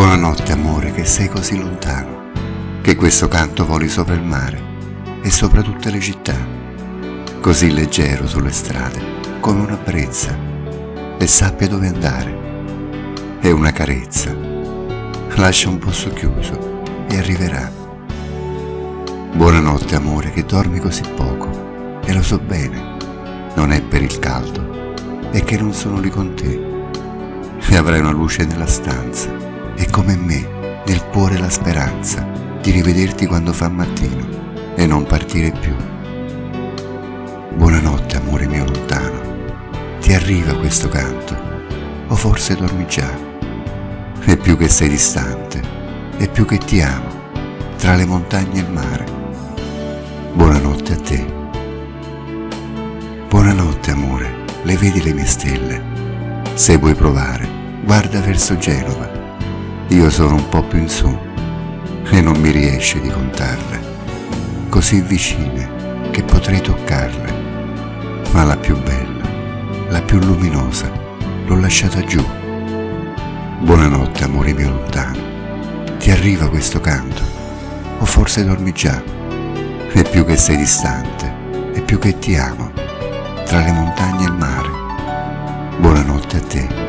Buonanotte amore, che sei così lontano, che questo canto voli sopra il mare e sopra tutte le città, così leggero sulle strade, come una brezza, e sappia dove andare. È una carezza, lascia un posto chiuso e arriverà. Buonanotte amore, che dormi così poco, e lo so bene, non è per il caldo, è che non sono lì con te, e avrai una luce nella stanza, e come me, nel cuore la speranza di rivederti quando fa mattino e non partire più. Buonanotte amore mio lontano, ti arriva questo canto, o forse dormi già, e più che sei distante, e più che ti amo, tra le montagne e il mare. Buonanotte a te. Buonanotte amore, le vedi le mie stelle? Se vuoi provare, guarda verso Genova. Io sono un po' più in su e non mi riesce di contarle, così vicine che potrei toccarle, ma la più bella, la più luminosa, l'ho lasciata giù. Buonanotte amore mio lontano, ti arriva questo canto, o forse dormi già, e più che sei distante, e più che ti amo, tra le montagne e il mare. Buonanotte a te.